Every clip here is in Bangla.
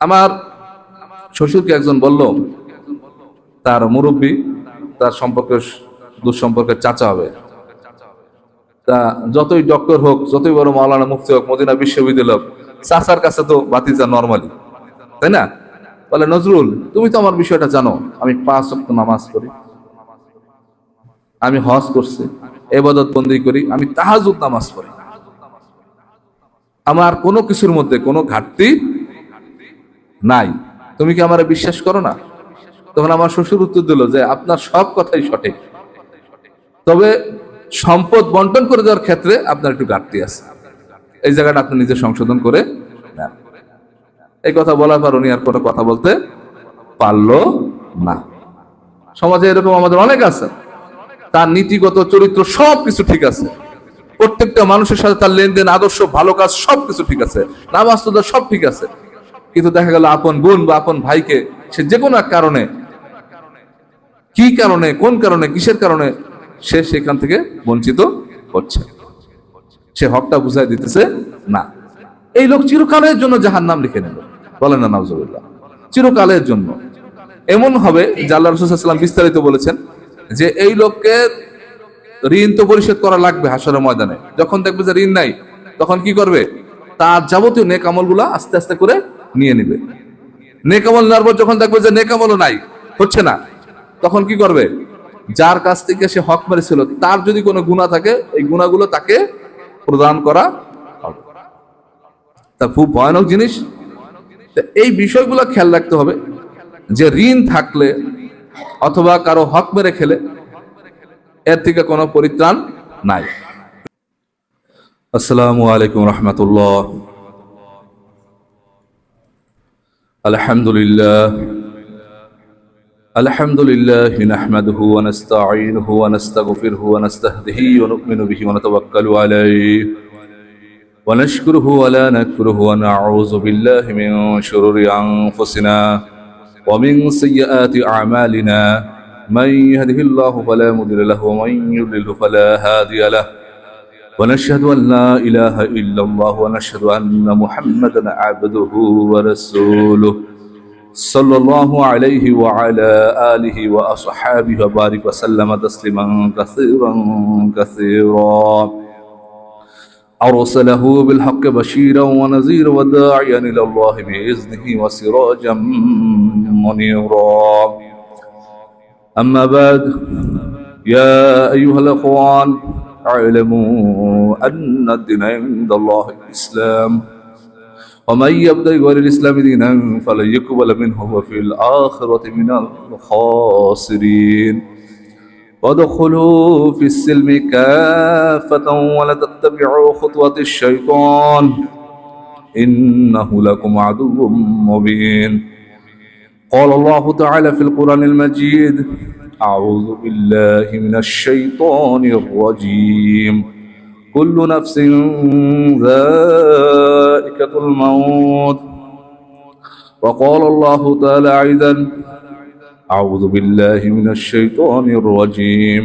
আমার শ্বশুরকে একজন বলল, তার মুরব্বী, তার সম্পর্কে দুঃসম্পর্কের চাচা হবে, তা যতই ডক্টর হোক, যতই বড় মাওলানা মুফতি হোক, মদিনা বিশ্ববিদ্যালয় হোক, চাচার কাছে তো বাতিজা নর্মালি, তাই না? বলে, নজরুল, তুমি তো আমার বিষয়টা জানো, আমি 5 ওয়াক্ত নামাজ পড়ি, আমি হজ করছি, ইবাদত বন্দেগী করি, আমি তাহাজ্জুদ নামাজ পড়ি, আমার কোনো কিছুর মধ্যে কোনো ঘাটতি নাই, তুমি কি আমারে বিশ্বাস করো না? তখন আমার শ্বশুর উত্তর দিল যে, আপনার সব কথাই সঠিক, তবে সম্পদ বন্টন করে দেওয়ার ক্ষেত্রে আপনার একটু ঘাটতি আছে, এই জায়গাটা আপনি নিজে সংশোধন করে নেন। এই কথা বলার পর উনি আর কোনো কথা বলতে পারলো না। সমাজে এরকম আমাদের অনেক আছে, তার নীতিগত চরিত্র সবকিছু ঠিক আছে, প্রত্যেকটা মানুষের সাথে তার লেনদেন, আদর্শ, ভালো কাজ সবকিছু ঠিক আছে, নামাজ রোজা সব ঠিক আছে, কিন্তু দেখা গেল আপন বোন বা আপন ভাইকে সে যে কোনো এক কারণে, কি কারণে, কোন কারণে, কিসের কারণে সে সেখান থেকে বঞ্চিত হচ্ছে, সে হকটা বুঝাই দিতেছে না। এই লোক চিরকালের জন্য জাহান্নাম লিখে নিল, বলেন না নাউজুবিল্লাহ, চিরকালের জন্য। এমন হবে যে আল্লাহ রাসূল সাল্লাল্লাহু আলাইহি ওয়াসাল্লাম বিস্তারিত বলেছেন যে এই লোককে ঋণ তো পরিশোধ করা লাগবে হাশরের ময়দানে। যখন দেখবে যে ঋণ নাই, তখন কি করবে? তার যাবতীয় নেক আমলগুলা আস্তে আস্তে করে নিয়ে নিবে। নেক আমল নেওয়ার পর যখন দেখবে যে নেক আমলও নাই, হচ্ছে না, তখন কি করবে? যার কাছ থেকে সে হক মেরেছিল তার যদি কোনো গুনাহ থাকে, এই গুনাহগুলো তাকে প্রদান করা হবে। তা খুব ভয়ানক জিনিস। এই বিষয়গুলো খেয়াল রাখতে হবে যে ঋণ থাকলে অথবা কারো হক মেরে খেলে এর থেকে কোনো পরিত্রাণ নাই। আসসালামু আলাইকুম রহমতুল্লাহ। আলহামদুলিল্লাহ আলহামদুলিল্লাহ নাহমাদুহু ওয়া নাস্তাঈনুহু ওয়া নাস্তাগফিরুহু ওয়া নাস্তাহদিহি ওয়া নু'মিনু বিহি ওয়া নাতাওয়াক্কালু আলাইহি ওয়া নাশকুরুহু ওয়া লা নাকফুরুহু ওয়া নাউযু বিল্লাহি মিন শুরুরি আনফুসিনা ওয়া মিন সাইয়্যাতি আ'মালিনা মান ইয়াহদিহিল্লাহু ফালা মুদিল্লা লাহু ওয়া মান ইউদ্লিলহু ফালা হাদিয়া লাহু ওয়া নাশহাদু আন লা ইলাহা ইল্লাল্লাহু ওয়া নাশহাদু আন্না মুহাম্মাদান আবদুহু ওয়া রাসূলুহু সাল্লাল্লাহু আলাইহি ওয়া আলা আলিহি ওয়া আসহাবিহি ওয়া বারিক ওয়া সাল্লামা তাসলিমান কাসীরা। أرسله بالحق بشيرا ونذيرا وداعيا إلى الله بإذنه وسراجا منيرا. أما بعد، يا أيها الأخوان، اعلموا أن الدين عند الله الإسلام، ومن يبتغي غير الإسلام دينا فلن يقبل منه وفي الآخرة من الخاسرين. وادخلوا في السلم كافة ولا تتبعوا خطوات الشيطان إنه لكم عدو مبين. قال الله تعالى في القرآن المجيد: أعوذ بالله من الشيطان الرجيم. كل نفس ذائقة الموت. وقال الله تعالى أيضا: أعوذ بالله من الشيطان الرجيم.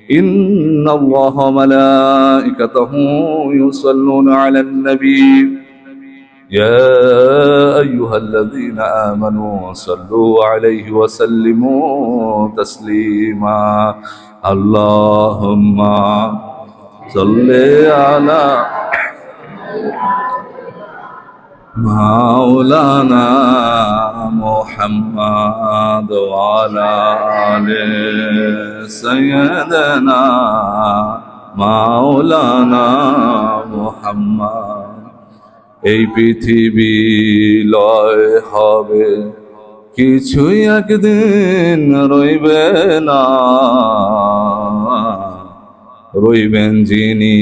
إن الله وملائكته يصلون على النبي يا أيها الذين آمنوا صلوا عليه وسلموا تسليما. اللهم صل على مولانا محمد وعلى آل سيدنا مولانا محمد. এই পৃথিবী লয় হবে, কিছুই একদিন রইবে না, রইবেন যিনি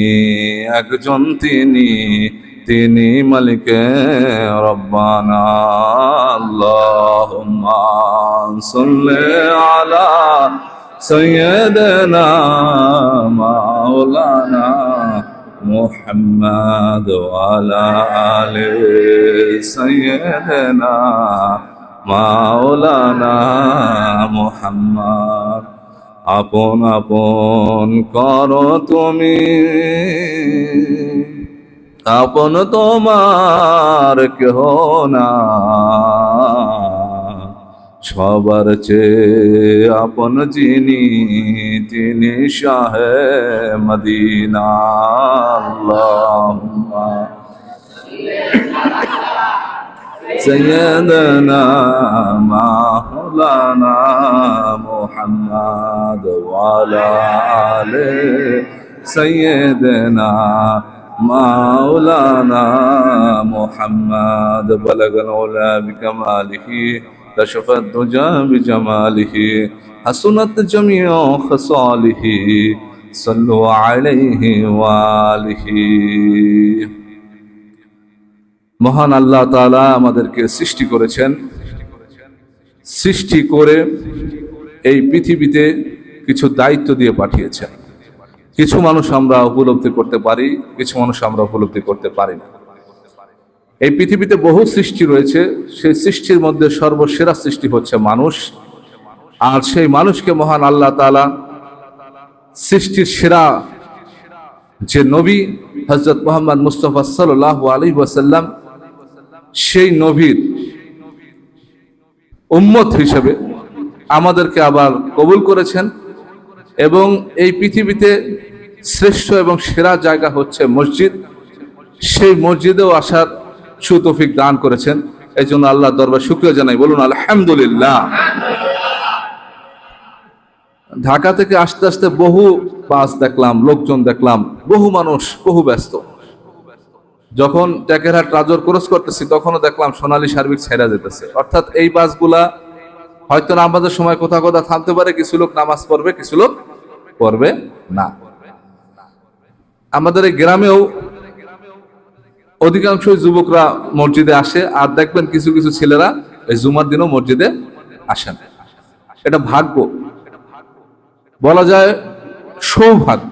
একজন, তিনি মালিকে রব্বানা। আল্লাহুম্মা সাল্লি আলা সাইয়্যিদিনা মাওলানা মুহাম্মদ ওয়া আলা আলি সাইয়্যিদিনা মাওলানা মুহাম্মদ। আপন আপন করো তুমি আপন তোমার কেহ না, সবার চেয়ে আপন যিনি তিনি শাহে মদিনা। আল্লাহুম্মা سيدنا مولانا محمد وعلى آل سيدنا مولانا محمد بلغ العلا بكماله كشف الدجى بجماله حسنت جميع خصاله صلوا عليه وآله। মহান আল্লাহ তাআলা আমাদেরকে সৃষ্টি করেছেন, সৃষ্টি করে এই পৃথিবীতে কিছু দায়িত্ব দিয়ে পাঠিয়েছেন। কিছু মানুষ আমরা উপলব্ধি করতে পারি, কিছু মানুষ আমরা উপলব্ধি করতে পারি না। এই পৃথিবীতে বহু সৃষ্টি রয়েছে, সেই সৃষ্টির মধ্যে সর্বসেরা সৃষ্টি হচ্ছে মানুষ। আর সেই মানুষকে মহান আল্লাহ তাআলা সৃষ্টির সেরা যে নবী হযরত মুহাম্মদ মুস্তাফা সাল্লাল্লাহু আলাইহি ওয়াসাল্লাম, সেই নবীর উম্মত হিসেবে আমাদেরকে আবার কবুল করেছেন এবং এই পৃথিবীতে শ্রেষ্ঠ এবং সেরা জায়গা হচ্ছে মসজিদ, সেই মসজিদেও আসার সুতৌফিক দান করেছেন। এই জন্য আল্লাহর দরবারে শুকরিয়া জানাই, বলুন আলহামদুলিল্লাহ। ঢাকা থেকে আস্তে আস্তে বহু বাস দেখলাম, লোকজন দেখলাম, বহু মানুষ, বহু ব্যস্ত। যখন টেকেরহাট রাজর ক্রস করতেছি তখনও দেখলাম সোনালী সার্ভিস ছেড়া যেতেছে। অর্থাৎ এই বাসগুলা হয়তো নামাজের সময় কোথাও কোথাও থামতে পারে, কিছু লোক নামাজ পড়বে, কিছু লোক পড়বে না। আমাদের এই গ্রামেও অধিকাংশ যুবকরা মসজিদে আসে, আর দেখবেন কিছু কিছু ছেলেরা এই জুমার দিনও মসজিদে আসেন। এটা ভাগ্য, বলা যায় সৌভাগ্য।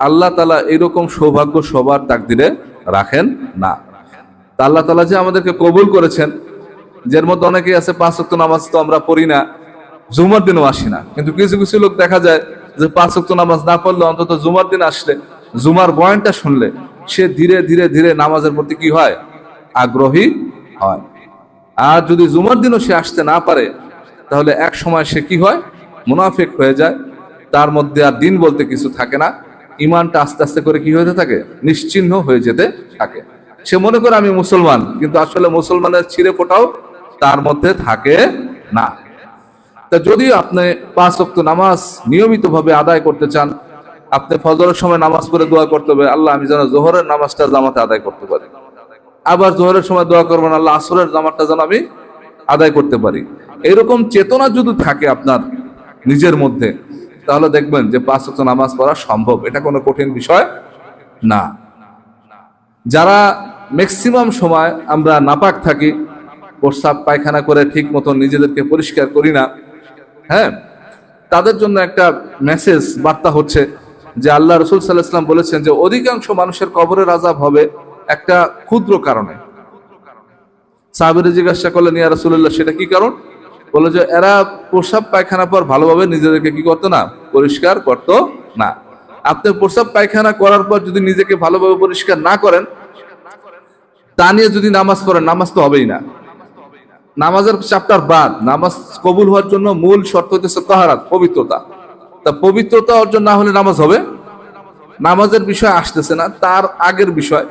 আল্লাহ তাআলা এরকম সৌভাগ্য সবার তাকদিরে রাখেন না। তা আল্লাহ তাআলা যে আমাদেরকে কবুল করেছেন, যার মধ্যে অনেকেই আছে 5 ওয়াক্ত নামাজ তো আমরা পড়ি না, জুমার দিনও আসি না, কিন্তু কিছু কিছু লোক দেখা যায় যে 5 ওয়াক্ত নামাজ না পড়লে অন্তত জুমার দিন আসলে, জুমার বয়ানটা শুনলে সে ধীরে ধীরে ধীরে নামাজের প্রতি কি হয়, আগ্রহী হয়। আর যদি জুমার দিনও সে আসতে না পারে, তাহলে এক সময় সে কি হয়, মুনাফিক হয়ে যায়। তার মধ্যে আর দিন বলতে কিছু থাকে না, ইমানটা আস্তে আস্তে করে কি হতে থাকে, নিশ্চিহ্ন হয়ে যেতে থাকে। সে মনে করে আমি মুসলমান, কিন্তু আসলে মুসলমানের ছিঁড়ে ফোটাও তার মধ্যে থাকে না। তা যদি আপনি 5 ওয়াক্ত নামাজ নিয়মিতভাবে আদায় করতে চান, আপনি ফজরের সময় নামাজ পড়ে দোয়া করতে হবে, আল্লাহ আমি যেন জোহরের নামাজটা জামাতে আদায় করতে পারি। আবার জোহরের সময় দোয়া করবেন, আল্লাহ আসরের জামাতটা যেন আমি আদায় করতে পারি। এরকম চেতনা যদি থাকে আপনার নিজের মধ্যে, তাহলে দেখবেন যে 5 ওয়াক্ত নামাজ পড়া সম্ভব। এটা কোনো কঠিন বিষয় না। যারা ম্যাক্সিমাম সময় আমরা নাপাক থাকি, প্রস্রাব পায়খানা করে ঠিক মতো নিজেদেরকে পরিষ্কার করি না, হ্যাঁ, তাদের জন্য একটা মেসেজ, বার্তা হচ্ছে যে আল্লাহ রাসূল সাল্লাল্লাহু আলাইহি ওয়াসাল্লাম বলেছেন যে অধিকাংশ মানুষের কবরের আযাব হবে একটা ক্ষুদ্র কারণে। সাহাবীরা জিজ্ঞাসা করলেন, ইয়া রাসূলুল্লাহ, সেটা কি কারণ? বলে যে এরা প্রস্রাব পায়খানা পর ভালোভাবে নিজেদেরকে কি করতো না, পরিষ্কার করতো না। আপনি প্রস্রাব পায়খানা করার পর যদি নিজেকে ভালোভাবে পরিষ্কার না করেন, তা নিয়ে যদি নামাজ পড়েন, নামাজ তো হবেই না। নামাজের চ্যাপ্টার বাদ, নামাজ কবুল হওয়ার জন্য মূল শর্ত হচ্ছে তাহারাত, পবিত্রতা। তা পবিত্রতা অর্জন না হলে নামাজ হবে? নামাজের বিষয় আসতেছে না, তার আগের বিষয়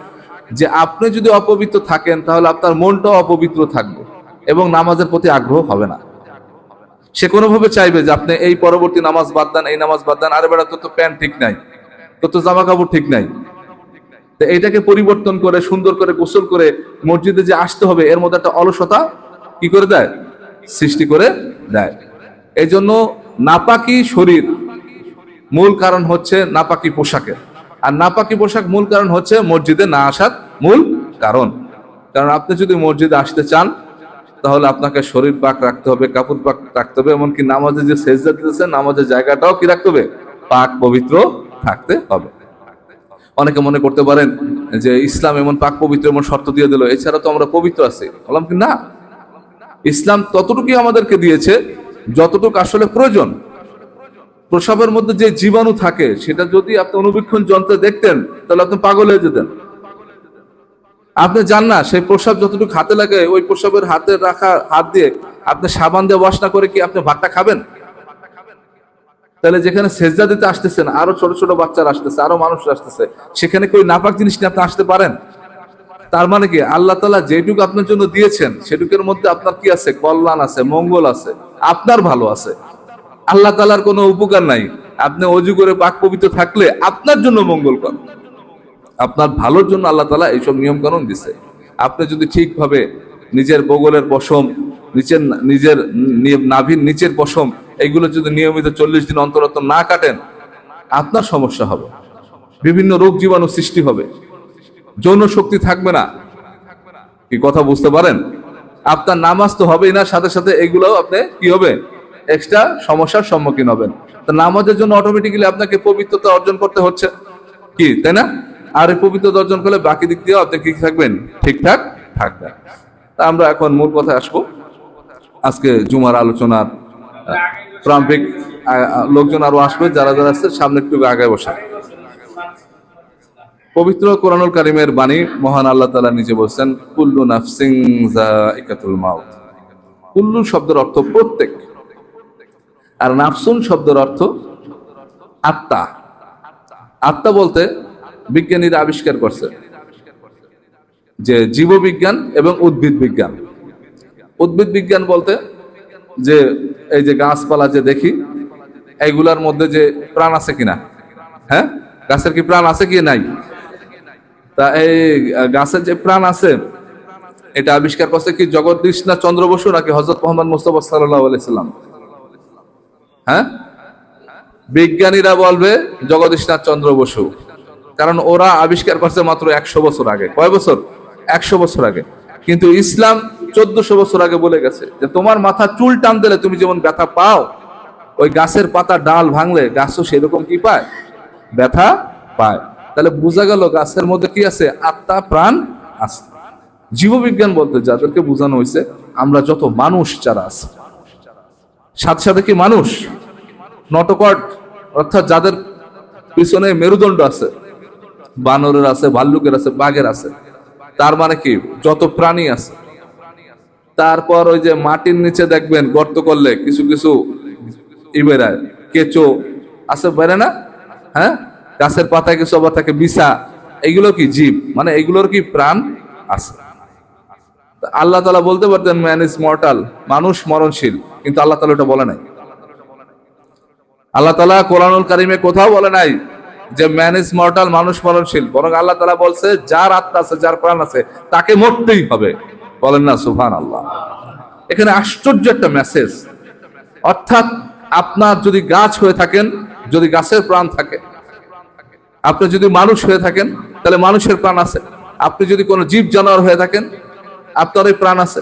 যে আপনি যদি অপবিত্র থাকেন, তাহলে আপনার মনটাও অপবিত্র থাকবে এবং নামাজের প্রতি আগ্রহ হবে না। সে কোনোভাবে চাইবে যে আপনি এই পরবর্তী নামাজ বাদ দেন, এই নামাজ বাদ দেন। আরে বেটা, তোর তো প্যান্ট ঠিক নাই, তোর তো জামা কাপড় ঠিক নাই। তো এইটাকে পরিবর্তন করে সুন্দর করে গোসল করে মসজিদে যে আসতে হবে, এর মধ্যে একটা অলসতা কি করে দেয়, সৃষ্টি করে দেয়। এই জন্য নাপাকি শরীর মূল কারণ হচ্ছে নাপাকি পোশাকের, আর নাপাকি পোশাক মূল কারণ হচ্ছে মসজিদে না আসার মূল কারণ। কারণ আপনি যদি মসজিদে আসতে চান, তাহলে আপনাকে শরীর পাক রাখতে হবে, কাপড় পাক রাখতে হবে, এমনকি নামাজে যে সেজদা দিতেছে, নামাজের জায়গাটাও কি রাখতে হবে, পাক পবিত্র থাকতে হবে। অনেকে মনে করতে পারেন যে ইসলাম এমন পাক পবিত্র এমন শর্ত দিয়ে দিল, এছাড়া তো আমরা পবিত্র আছি। বললাম কি না, ইসলাম ততটুকুই আমাদেরকে দিয়েছে যতটুকু আসলে প্রয়োজন। প্রসাবের মধ্যে যে জীবাণু থাকে, সেটা যদি আপনি অনুবীক্ষণ যন্ত্রে দেখতেন, তাহলে আপনি পাগল হয়ে যেতেন। আপনি জান না সেই প্রসাব যতটুকু হাতে লাগে ওই প্রসাবের হাতে রাখা হাত দিয়ে আপনি সাবান দিয়ে ওয়াশ না করে কি আপনি ভাতটা খাবেন? তাহলে যেখানে সেজদা দিতে আসতেছেন, আরো ছোট ছোট বাচ্চারা আসতেছে, আরো মানুষ আসতেছে, সেখানে কই নাপাক জিনিস নিয়ে আপনি আসতে পারেন? তার মানে কি আল্লাহ তাআলা যেটুকু আপনার জন্য দিয়েছেন সেটুকের মধ্যে আপনার কি আছে? কল্যাণ আছে, মঙ্গল আছে, আপনার ভালো আছে। আল্লাহ তাআলার কোনো উপকার নাই। আপনি অজু করে পাক পবিত্র থাকলে আপনার জন্য মঙ্গল কর, আপনার ভালোর জন্য আল্লাহ তাআলা এইসব নিয়ম কানুন দিছে। আপনি যদি ঠিকভাবে নিজের বগলের পশম, নিচের নিজের নাভির নিচের পশম, এইগুলো যদি নিয়মিত 40 দিন অন্তর অন্তর না কাটেন, আপনার সমস্যা হবে, বিভিন্ন রোগ জীবাণু সৃষ্টি হবে, যৌন শক্তি থাকবে না। কি কথা বুঝতে পারেন? আপনার নামাজ তো হবেই না, সাথে সাথে এগুলোও আপনি কি হবে? এক্সট্রা সমস্যার সম্মুখীন হবেন। তো নামাজের জন্য অটোমেটিক্যালি আপনাকে পবিত্রতা অর্জন করতে হচ্ছে, কি তাই না? আর এই পবিত্রতা অর্জন করলে বাকি দিক দিয়ে আপনি কি থাকবেন? ঠিকঠাক থাকবেন। তা আমরা এখন মূল কথায় আসবো। আজকে জুমার আলোচনার প্রারম্ভিক লোকজন আরো আসবে, যারা যারা আসছে সামনে একটু আগায় বসে। পবিত্র কোরআনুল কারীমের বাণী মহান আল্লাহ তাআলা নিজে বলছেন, কুল্লু নাফসিন যায়িকাতুল মাউত। কুল্লু শব্দের অর্থ প্রত্যেক, আর নাফসুন শব্দের অর্থ আত্মা। আত্মা বলতে বিজ্ঞানীরা আবিষ্কার করছে যে জীববিজ্ঞান এবং উদ্ভিদ বিজ্ঞান। উদ্ভিদ বিজ্ঞান বলতে যে এই যে গাছপালা যে দেখি, এইগুলার মধ্যে যে প্রাণ আছে কিনা, হ্যাঁ, গাছের কি প্রাণ আছে কি নাই? তা এই গাছের যে প্রাণ আছে এটা আবিষ্কার করছে কি জগদীশনাথ চন্দ্র বসু নাকি হযরত মুহাম্মদ মুস্তাফা সাল্লাল্লাহু আলাইহি সাল্লাম? হ্যাঁ, বিজ্ঞানীরা বলবে জগদীশনাথ চন্দ্র বসু, কারণ ওরা আবিষ্কার করছে মাত্র 100 বছর আগে। কয় বছর? 100 বছর আগে। কিন্তু ইসলাম 1400 বছর আগে বলে গেছে যে তোমার মাথা চুল টান দিলে তুমি যেমন ব্যথা পাও, ওই গাছের পাতা ডাল ভাঙলে গাছও সেরকম কি পায়? ব্যথা পায়। তাহলে বোঝা গেল গাছের মধ্যে কি আছে? আত্মা, প্রাণ আছে। জীববিজ্ঞান বলতে যাদেরকে বোঝানো হয়েছে আমরা যত মানুষ যারা আছে, সাথে সাথে কি মানুষ নটকট, অর্থাৎ যাদের পিছনে মেরুদণ্ড আছে, বানরের আছে, ভাল্লুকের আছে, বাঘের আছে, তার মানে কি যত প্রাণী আছে। তারপর ওই যে মাটির নিচে দেখবেন গর্ত করলে কিছু কিছু বেরায়, কেঁচো আছে, বেরে না? হ্যাঁ, গাছের পাতায় কিছু আবার থাকে বিছা, এগুলো কি জীব, মানে এগুলোর কি প্রাণ আছে। আল্লাহ তাআলা বলতে পারতেন ম্যান ইজ মর্টাল, মানুষ মরণশীল, কিন্তু আল্লাহ তাআলা এটা বলে নাই। আল্লাহ তাআলা কোরআনুল কারীমে কোথাও বলে নাই যে ম্যান ইজ মর্টাল, মানুষ মরণশীল, বরং আল্লাহ তাআলা বলছে যার আত্মা আছে, যার প্রাণ আছে, তাকে মরতেই হবে। বলেন না সুবহানাল্লাহ। এখানে আশ্চর্য একটা মেসেজ। অর্থাৎ আপনার যদি গাছ হয়ে থাকেন, যদি গাছের প্রাণ থাকে, আপনি যদি মানুষ হয়ে থাকেন তাহলে মানুষের প্রাণ আছে। আপনি যদি কোনো জীব জানোয়ার হয়ে থাকেন আপনারই প্রাণ আছে।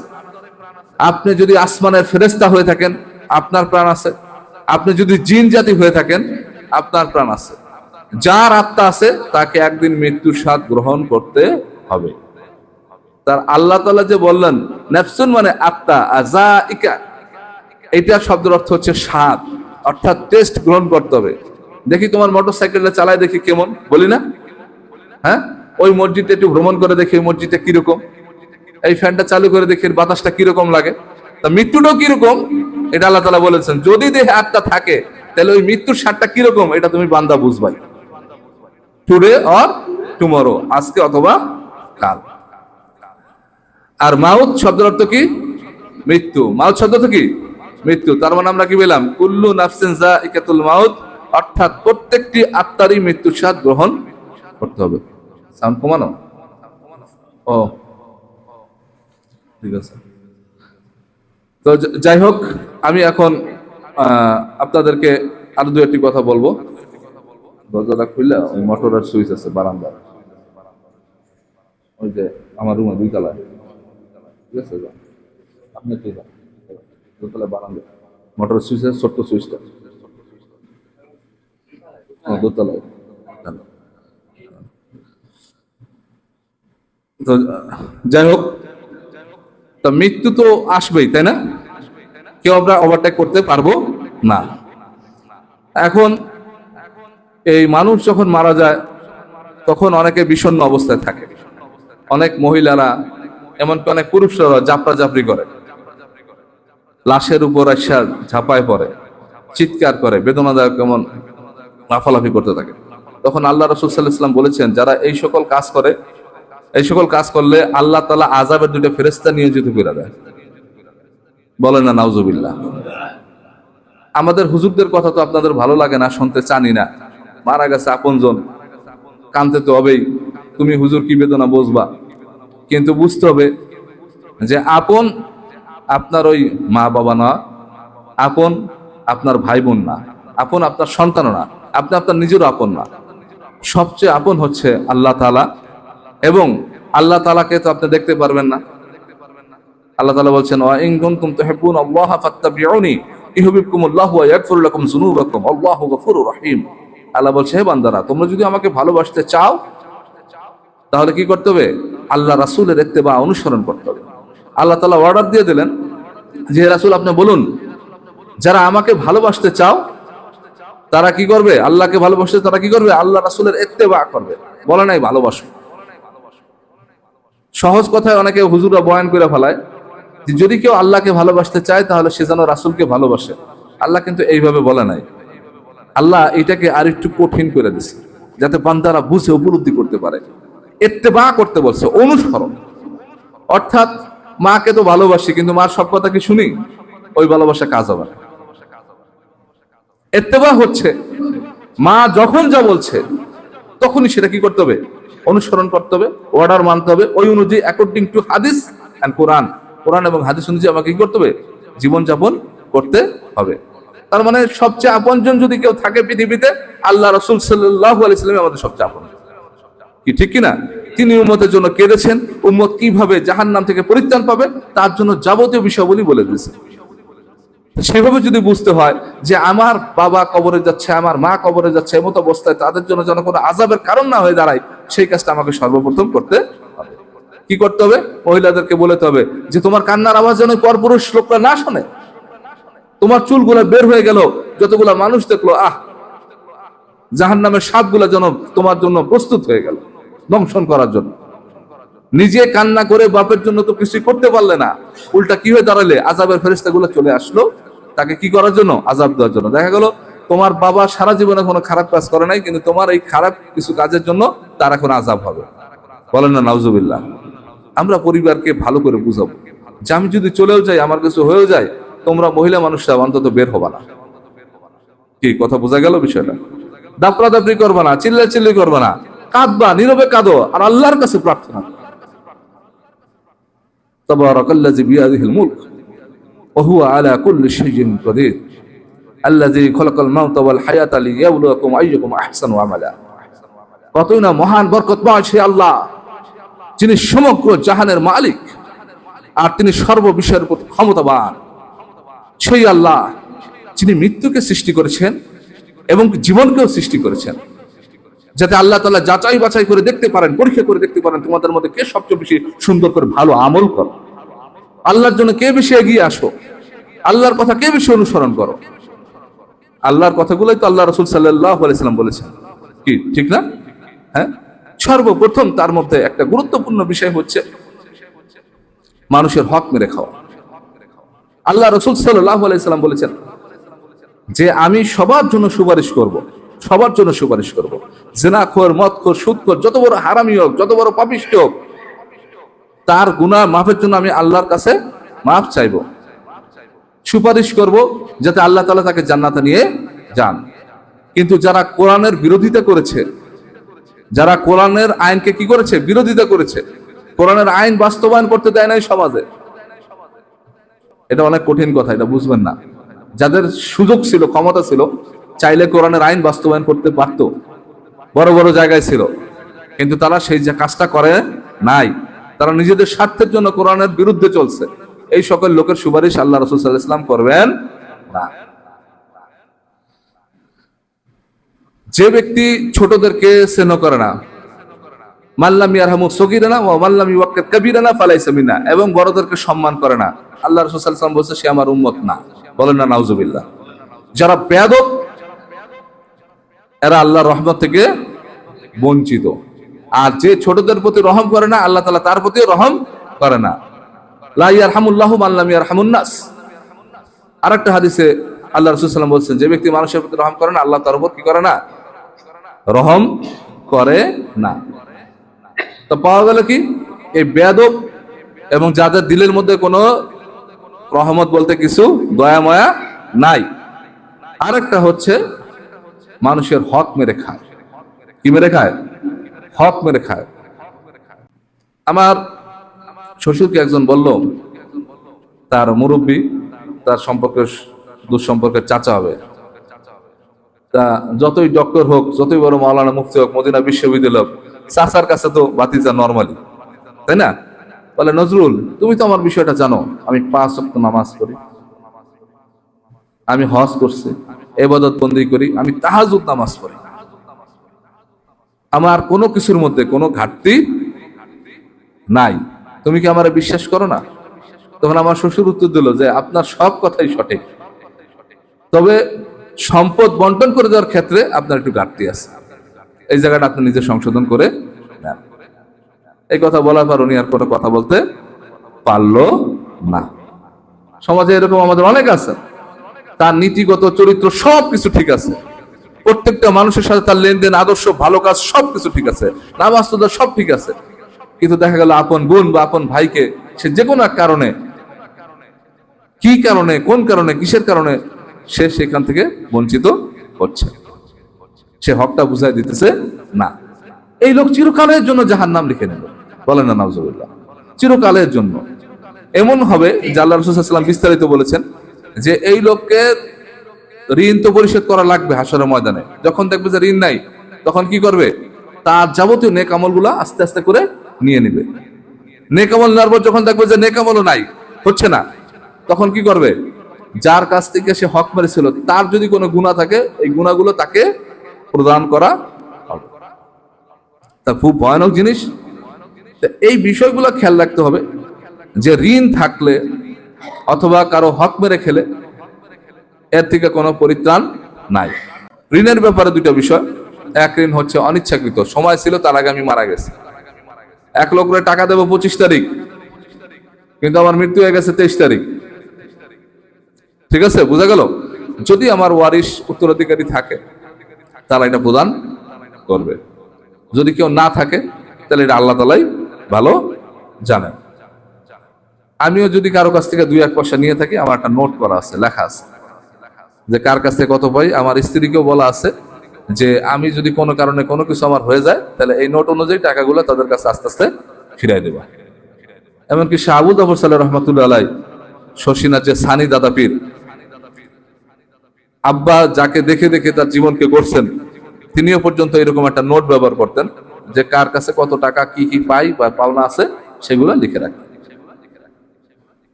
আপনি যদি আসমানের ফেরেশতা হয়ে থাকেন আপনার প্রাণ আছে। আপনি যদি জিন জাতি হয়ে থাকেন আপনার প্রাণ আছে। যার আত্মা আছে তাকে একদিন মৃত্যুর স্বাদ গ্রহণ করতে হবে। তার আল্লাহ তাআলা যে বললেন নাফসুন মানে আত্মা, আযাইকা, এটা শব্দের অর্থ হচ্ছে স্বাদ, অর্থাৎ টেস্ট গ্রহণ করতে হবে। দেখি তোমার মোটরসাইকেলটা চালায় দেখি কেমন, বলি না? হ্যাঁ, ওই মসজিদে একটু ভ্রমণ করে দেখি ওই মসজিদটা কিরকম, এই ফ্যানটা চালু করে দেখি বাতাসটা কিরকম লাগে। তা মৃত্যুটাও কিরকম এটা আল্লাহ তাআলা বলেছেন। যদি দেহে আত্মা থাকে তাহলে ওই মৃত্যুর স্বাদটা কিরকম এটা তুমি বান্দা বুঝবাই। টুডে অর টুমরো, আজকে অথবা কাল। আর মাউত শব্দের অর্থ কি? মৃত্যু। মাউত শব্দ তো কি? মৃত্যু। তার মানে আমরা কি বললাম? কুল্লু নাফসিন যায়িকাতুল মাউত, অর্থাৎ প্রত্যেকটি আত্মারই মৃত্যুর স্বাদ গ্রহণ করতে হবে। সাউন্ড কমানো? ও ঠিক আছে। তো যাই হোক, আমি এখন আপনাদেরকে আরো দু একটি কথা বলবো। দরজাটা খুললে ওই মোটরের সুইচ আছে বারান্দা, ওই যে আমার রুমে 2 তলায়, ঠিক আছে? আপনি কি দোতলায় বারান্দা মোটরের সুইচ আছে, ছোট্ট সুইচটা দোতলায়। তো যাই হোক, তো মৃত্যু তো আসবেই, তাই না? কেউ আমরা ওভারটেক করতে পারবো না। এখন এই মানুষ যখন মারা যায় তখন অনেকে বিষণ্ণ অবস্থায় থাকে। অনেক মহিলারা, এমনকি অনেক পুরুষরা জাপড়াজাপড়ি করে, লাশের উপর আসা ঝাঁপায় পড়ে, চিৎকার করে, বেদনাদায়ক কেমন লাফালাফি করতে থাকে। তখন আল্লাহ রাসূল সাল্লাল্লাহু আলাইহি ওয়াসাল্লাম বলেছেন, যারা এই সকল কাজ করে, এই সকল কাজ করলে আল্লাহ তাআলা আযাবের দুটো ফেরেশতা নিয়োজিত করে দেয়। বলেন না নাউজুবিল্লাহ। আমাদের হুজুরদের কথা তো আপনাদের ভালো লাগে না, শুনতে চানি না। মারা গেছে আপনজন, কানতে তো হবেই। তুমি হুজুর কি বেদনা বুঝবা, কিন্তু বুঝতে হবে যে আপন আপনার ওই মা বাবা না, আপন আপনার ভাই বোন না, আপন আপনার সন্তান না, আপনি আপনার নিজেরও আপন না। সবচেয়ে আপন হচ্ছে আল্লাহ তাআলা, এবং আল্লাহ তাআলাকে তো আপনি দেখতে পারবেন না। আল্লাহ তাআলা বলছেন, ওয়া ইন কুনতুম তুহিব্বুনাল্লাহ ফাত্তাবিউনি ইউহিব্বুকুমুল্লাহু ওয়া ইয়াগফির লাকুম যুনুবাকুম আল্লাহু গফুরুর রহিম। আল্লাহ বলছে, হে বান্দারা, তোমরা যদি আমাকে ভালোবাসতে চাও তাহলে কি করতে হবে? আল্লাহ রাসূলের ইত্তেবা অনুসরণ করতে হবে। আল্লাহ তাআলা অর্ডার দিয়ে দিলেন যে রাসূল আপনি বলুন, যারা আমাকে ভালোবাসতে চাও তারা কি করবে? আল্লাহকে ভালোবাসতে তারা কি করবে? আল্লাহ রাসূলের ইত্তেবা করবে। বলে নাই ভালোবাসো। সহজ কথায় অনেকে হুজুররা বয়ান করে ফেলায় যে যদি কেউ আল্লাহকে ভালোবাসতে চায় তাহলে সে যেন রাসূলকে ভালোবাসে। আল্লাহ কিন্তু এইভাবে বলে নাই। আল্লাহ এটাকে আর একটু কঠিন করে দিছে, যাতে বান্দারা বুঝে উপলব্ধি করতে পারে। ইত্তেবা করতে বলছে, অনুসরণ। অর্থাৎ মাকে তো ভালোবাসি, কিন্তু মার সব কথা কি শুনি? ওই ভালোবাসা কাজ হবে না। ইত্তেবা হচ্ছে মা যখন যা বলছে তখনই সেটা কি করতে হবে? অনুসরণ করতে হবে, অর্ডার মানতে হবে। ওই অনুযায়ী অ্যাকর্ডিং টু হাদিস এন্ড কোরআন, কোরআন এবং হাদিস অনুযায়ী আমাকে কি করতে হবে? জীবনযাপন করতে হবে। তার মানে সবচেয়ে আপনজন যদি কেউ থাকে পৃথিবীতে, আল্লাহ রাসূল সাল্লাল্লাহু আলাইহি ওয়াসাল্লাম আমাদের সবচেয়ে আপন। কি ঠিক কিনা? তিনি উম্মতের জন্য কেঁদেছেন, উম্মত কিভাবে জাহান্নাম থেকে পরিত্রাণ পাবে তার জন্য যাবতীয় বিষয়গুলি বলে দিয়েছেন। সেভাবে যদি বুঝতে হয় যে আমার বাবা কবরে যাচ্ছে, আমার মা কবরে যাচ্ছে, এমত অবস্থায় তাদের জন্য যেন কোনো আযাবের কারণ না হয়ে দাঁড়ায়, সেই কাজটা আমাকে সর্বপ্রথম করতে হবে। কি করতে হবে? মহিলাদেরকে বলতে হবে যে তোমার কান্নার আওয়াজ যেন পরপুরুষ লোকরা না শোনে। তোমার চুলগুলা বের হয়ে গেল, যতগুলা মানুষ দেখলো, জাহান্নামের সাপগুলা যেন তোমার জন্য প্রস্তুত হয়ে গেল দংশন করার জন্য। নিজে কান্না করে বাপের জন্য তো কিছু করতে পারলে না, উল্টা কি হয়ে দাঁড়ালে? আযাবের ফেরেশতাগুলো চলে আসলো তাকে কি করার জন্য? আযাব দেওয়ার জন্য। দেখা গেল তোমার বাবা সারা জীবনে কোনো খারাপ কাজ করে নাই, কিন্তু তোমার এই খারাপ কিছু কাজের জন্য তার এখন আযাব হবে। বলেন না নাউজুবিল্লাহ। আমরা পরিবারকে ভালো করে বুঝাবো যে আমি যদি চলেও যাই, আমার কিছু হয়েও যায়, তোমরা মহিলা মানুষরা অন্তত বের হবা না। কি কথা বোঝা গেল বিষয়টা? দাপড়াদাপড়ি করবা না, চিল্লাচিল্লি করবা না, কাঁদবা, নীরবে কাঁদো, আর আল্লাহর কাছে প্রার্থনা। তাবারাকাল্লাযী বিয়াদিহিল মুলক ওয়া হুয়া আলা কুল্লি শাইইন কাদির আল্লাযী খালাকাল মাউতা ওয়াল হায়াতা লিয়াবলুয়াকুম আইয়ুকুম আহসানু আমালা। কতই না মহান বরকতময় সেই আল্লাহ, যিনি সমগ্র জাহানের মালিক আর তিনি সর্ববিষয়ের উপর ক্ষমতাবান। সেই আল্লাহ যিনি মৃত্যুকে সৃষ্টি করেছেন এবং জীবনকেও সৃষ্টি করেছেন, যাতে আল্লাহ তাআলা যাচাই বাছাই করে দেখতে পারেন, পরীক্ষা করে দেখতে পারেন তোমাদের মধ্যে কে সবচেয়ে বেশি সুন্দর করে ভালো আমল করো, আল্লাহর জন্য কে বেশি এগিয়ে আসো, আল্লাহর কথা কে বেশি অনুসরণ করো। আল্লাহর কথাগুলোই তো আল্লাহ রাসূল সাল্লাল্লাহু আলাইহি ওয়াসাল্লাম বলেছেন। কি ঠিক না? হ্যাঁ, সর্বপ্রথম তার মধ্যে একটা গুরুত্বপূর্ণ বিষয় হচ্ছে মানুষের হক মেরে খাওয়া। আল্লাহ রাসূল সাল্লাল্লাহু আলাইহি ওয়াসাল্লাম বলেছেন যে আমি সবার জন্য সুপারিশ করব, সবার জন্য সুপারিশ করব। জিনাখোর, মদখোর, সুদখোর, যত বড় হারামি হোক, যত বড় পাপিষ্ঠ হোক, তার গুনাহ মাফের জন্য আমি আল্লাহর কাছে মাফ চাইব, সুপারিশ করব, যাতে আল্লাহ তাআলা তাকে জান্নাতে নিয়ে যান। কিন্তু যারা কোরআনের বিরোধিতা করেছে, যারা কোরআনের আইনকে কি করেছে? বিরোধিতা করেছে, কোরআনের আইন বাস্তবায়ন করতে দেয় নাই সমাজে। এটা অনেক কঠিন কথা, এটা বুঝবেন না। যাদের সুযোগ ছিল, ক্ষমতা ছিল, চাইলে কোরআনের আইন বাস্তবায়ন করতে পারত, বড় বড় জায়গায় ছিল, কিন্তু তারা সেই যে কাজটা করে নাই। তারা নিজেদের স্বার্থের জন্য কোরআনের বিরুদ্ধে চলছে। এই সকল লোকের সুপারিশ আল্লাহ রাসূল সাল্লাল্লাহু আলাইহি ওয়াসাল্লাম করবেন না। যে ব্যক্তি ছোটদেরকে স্নেহ করে না, মাল্লাম ইয়ারহামু সগীরানা ওয়া মাল্লাম ইওয়াক্কির কাবীরানা ফালাইসা মিন্না, এবং বড়দেরকে সম্মান করে না, আল্লাহ রাসূল সাল্লাল্লাহু আলাইহি ওয়াসাল্লাম বলেছে সে আমার উম্মত না। বলেন না নাউজুবিল্লাহ। যারা বেয়াদব এরা আল্লাহর রহমত থেকে বঞ্চিত। আর যে ছোটদের প্রতি রহম করে না, আল্লাহ তাআলা তার প্রতিও রহম করে না। লা ইয়ারহামুল্লাহু মান লাম ইয়ারহামুন নাস। আরেকটা হাদিসে আল্লাহ রাসূল সাল্লাল্লাহু আলাইহি ওয়াসাল্লাম বলছেন, যে ব্যক্তি মানুষের প্রতি রহম করে না, আল্লাহ তার উপর কি করে না? রহম করে না। তো পাওয়া গেল কি, এই বেয়াদব এবং যাদের দিলের মধ্যে কোনো রহমত বলতে কিছু, দয়া ময়া নাই। আরেকটা হচ্ছে মানুষের হক মেরে খায়। কি মেরে খায়? হক মেরে খায়। আমার শ্বশুরকে একজন বলল, তার মুরব্বী, তার সম্পর্কে দুঃসম্পর্কের চাচা হবে, তা যতই ডক্টর হোক, যতই বড় মাওলানা মুফতি হোক, মদিনা বিশ্ববিদ্যালয় হোক, চাচার কাছে তো বাতিজা নরমালি, তাই না? বলে, নজরুল তুমি তো আমার বিষয়টা জানো, আমি 5 ওয়াক্ত নামাজ পড়ি, আমি হজ করছি, ইবাদত বন্দি করি, আমি তাহাজ্জুদ নামাজ পড়ি, আমার কোনো কিছুর মধ্যে কোনো ঘাটতি নাই, তুমি কি আমারে বিশ্বাস করো না? তখন আমার শ্বশুর উত্তর দিল যে আপনার সব কথাই সঠিক, তবে সম্পদ বন্টন করে দেওয়ার ক্ষেত্রে আপনার একটু ঘাটতি আছে, এই জায়গাটা আপনি নিজে সংশোধন করে নেন। এই কথা বলার পর উনি আর কোনো কথা বলতে পারলো না। সমাজে এরকম আমাদের অনেক আছে, তার নীতিগত চরিত্র সবকিছু ঠিক আছে, প্রত্যেকটা মানুষের সাথে তার লেনদেন, আদর্শ, ভালো কাজ সবকিছু ঠিক আছে, নামাজ রোজা সব ঠিক আছে, কিন্তু দেখা গেল আপন বোন বা আপন ভাইকে সে যে কোনো এক কারণে, কি কারণে, কোন কারণে, কিসের কারণে সে সেখান থেকে বঞ্চিত হচ্ছে, সে হকটা বুঝাই দিতেছে না। এই লোক চিরকালের জন্য জাহান্নাম লিখে নিল, বলেন না নাউজুবিল্লাহ, চিরকালের জন্য। এমন হবে যে আল্লাহ রাসূল সাল্লাল্লাহু আলাইহি ওয়াসাল্লাম বিস্তারিত বলেছেন যে এই লোককে ঋণ তো পরিশোধ করা লাগবে হাশরের ময়দানে। যখন দেখবে যে ঋণ নাই, তখন কি করবে? তার যাবতীয় নেক আমলগুলো আস্তে আস্তে করে নিয়ে নিবে। নেক আমল নেওয়ার পর যখন দেখবে যে নেক আমলও নাই, হচ্ছে না, তখন কি করবে? যার কাছ থেকে সে হক মেরেছিল তার যদি কোনো গুনাহ থাকে, এই গুনাহগুলো তাকে প্রদান করা হবে। তা খুব ভয়ানক জিনিস। এই বিষয়গুলো খেয়াল রাখতে হবে যে ঋণ থাকলে অথবা কারো হক মেরে খেলে এর থেকে কোনো পরিত্রাণ নাই। ঋণের ব্যাপারে দুইটা বিষয়। এক, ঋণ হচ্ছে অনিচ্ছাকৃত, সময় ছিল তার আগে আমি মারা গেছি, এক লোকের টাকা দেবো 25 তারিখ, কিন্তু আমার মৃত্যু হয়ে গেছে 23 তারিখ, ঠিক আছে, বোঝা গেল? যদি আমার ওয়ারিশ উত্তরাধিকারী থাকে তারা এটা প্রদান করবে, যদি কেউ না থাকে তাহলে এটা আল্লাহ তাআলাই ভালো জানেন। আমিও যদি কারো কাছ থেকে 2-1 পয়সা নিয়ে থাকি, আমার একটা নোট করা আছে, লেখা আছে যে কার কাছ থেকে কত পাই। আমার স্ত্রীকেও বলা আছে যে আমি যদি কোনো কারণে কোনো কিছু আমার হয়ে যায়, তাহলে এই নোট অনুযায়ী টাকাগুলো তাদের কাছে আস্তে আস্তে ফিরাই দেবা। এমনকি শাহ আবু জাফর সালেহ রহমাতুল্লাহ আলাইহি, শশীনাথ যে সানি দাদা পীর, আব্বা যাকে দেখে দেখে তার জীবনকে গড়ছেন, তিনিও পর্যন্ত এরকম একটা নোট ব্যবহার করতেন যে কার কাছে কত টাকা, কি কি পাই বা পাওনা আছে, সেগুলো লিখে রাখতেন।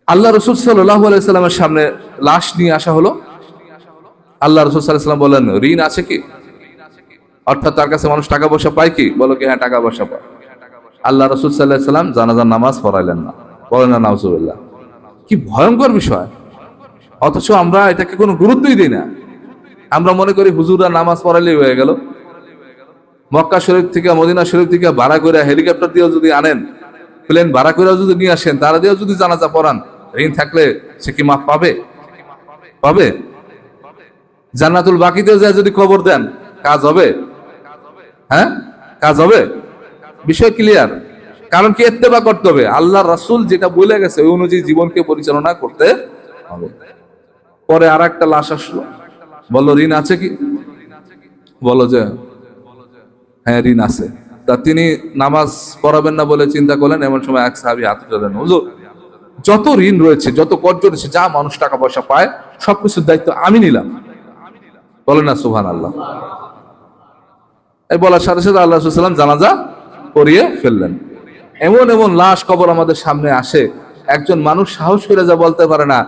আল্লাহ রাসূল সাল্লাল্লাহু আলাইহি সাল্লামের সামনে লাশ নিয়ে আসা হলো। আল্লাহ রাসূল সাল্লাল্লাহু আলাইহি সাল্লাম বলেন, ঋণ আছে কি? অর্থাৎ তার কাছে মানুষ টাকা পয়সা পায় কি? বলো কি হ্যাঁ, টাকা পয়সা পায়। আল্লাহ রাসূল সাল্লাল্লাহু আলাইহি সাল্লাম জানাজার নামাজ পড়াইলেন না, বলেন না নাউজুবিল্লাহ। কি ভয়ঙ্কর বিষয়! অথচ আমরা এটাকে কোনো গুরুত্বই দিই না। আমরা মনে করি হুজুররা নামাজ পড়াইলেই হয়ে গেল। মক্কা শরীফ থেকে, মদিনা শরীফ থেকে ভাড়া করে, হেলিকপ্টার দিয়েও যদি আনেন, প্লেন ভাড়া করেও যদি নিয়ে আসেন, তারা দিয়েও যদি জানাজা পড়ান, ঋণ থাকলে সে কি মাফ পাবে? পাবে? জান্নাতুল বাকিতেও যায় যদি খবর দেন, কাজ হবে? হ্যাঁ, কাজ হবে? বিষয় ক্লিয়ার। কারণ কি, ইত্তেবা করতে হবে, আল্লাহ রাসূল যেটা বলে গেছে ওই অনুযায়ী জীবনকে পরিচালনা করতে হবে। পরে আর একটা লাশ আসলো, বললো ঋণ আছে কি? বলো যে হ্যাঁ, ঋণ আছে। তা তিনি নামাজ পড়াবেন না বলে চিন্তা করলেন। এমন সময় এক সাহাবী হাত তুললেন, হুজুর যত ঋণ রয়েছে, যত কর্জ রয়েছে, যা মানুষ টাকা পয়সা পায়, সবকিছুর দায়িত্ব আমি নিলাম। বলেন না সুবহানাল্লাহ। এই বলার সাথে সাথে আল্লাহ রাসূল সাল্লাল্লাহু আলাইহি ওয়াসাল্লাম জানাজা পড়িয়ে ফেললেন। এমন এমন লাশ কবর আমাদের সামনে আসে, একজন মানুষ সাহস করে যা বলতে পারে না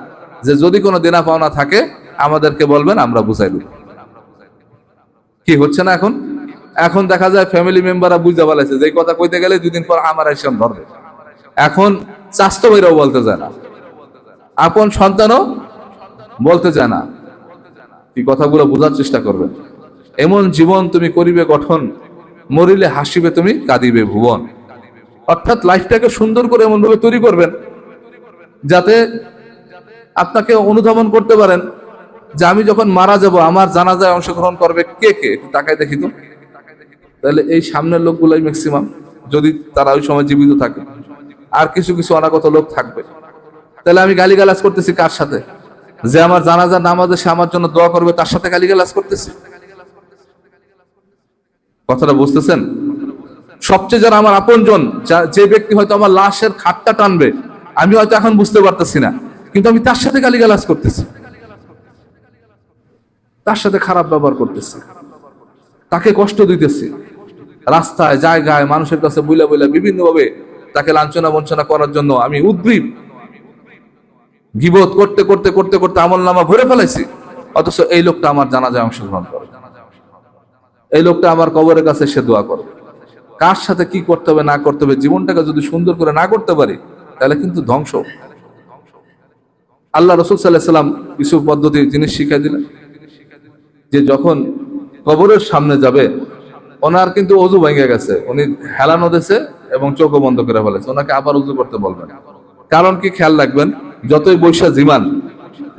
যে যদি কোনো দেনা পাওনা থাকে আমাদেরকে বলবেন, আমরা বুঝাই দেব। কি হচ্ছে না এখন? এখন দেখা যায় ফ্যামিলি মেম্বাররা বুঝতে পারছে যে এই কথা কইতে গেলে 2 দিন পর আমার এসে ধরবে। এখন চাচতো ভাইরাও বলতে যায় না, আপন সন্তানও বলতে যায় না। কি কথাগুলো বোঝার চেষ্টা করবেন। এমন জীবন তুমি করিবে গঠন, মরিলে হাসিবে তুমি, কাঁদিবে ভুবন। অর্থাৎ লাইফটাকে সুন্দর করে এমন ভাবে তৈরি করবেন যাতে আপনাকে অনুধাবন করতে পারেন যে আমি যখন মারা যাব আমার জানাজায় অংশগ্রহণ করবে কে কে, একটু তাকায় দেখি তো। তাহলে এই সামনের লোকগুলাই ম্যাক্সিমাম, যদি তারা ওই সময় জীবিত থাকে। আর কিছু কিছু অনাগত লোক থাকবে। তাহলে আমি গালিগালাজ করতেছি কার সাথে? যে আমার জানাজার নামাজে সে আমার জন্য দোয়া করবে তার সাথে গালিগালাজ করতেছি। কথাটা বুঝতেছেন? সবচেয়ে যারা আমার আপনজন, যে ব্যক্তি হয়তো আমার লাশের খাটটা টানবে, আমি হয়তো এখন বুঝতে পারতেছি না, কিন্তু আমি তার সাথে গালিগালাজ করতেছি, তার সাথে খারাপ ব্যবহার করতেছি, তাকে কষ্ট দিতেছি, রাস্তায় জায়গায় মানুষের কাছে বইলা বইলা বিভিন্ন ভাবে তাকে লাঞ্ছনা বঞ্চনা করার জন্য আমি উদ্গ্রীব। গীবত করতে করতে করতে করতে আমলনামা ভরে ফেলাইছি, অথচ এই লোকটা আমার জানাজায় অংশগ্রহণ করে, এই লোকটা আমার কবরের কাছে সে দোয়া করবে। কার সাথে কি করতে হবে না করতে হবে, জীবনটাকে যদি সুন্দর করে না করতে পারি তাহলে কিন্তু ধ্বংস। আল্লাহ রাসূল সাল্লাল্লাহু আলাইহি ওয়াসাল্লাম কিছু পদ্ধতি জিনিস শিখিয়ে দিলেন যে যখন কবরের সামনে যাবে, ওনার কিন্তু অজু ভেঙে গেছে, উনি হেলানো দিয়েছে এবং চোখও বন্ধ করে ফেলেছে, ওনাকে আবার অজু করতে বলবেন। কারণ কি, খেয়াল রাখবেন, যতই বৈশা জিমান,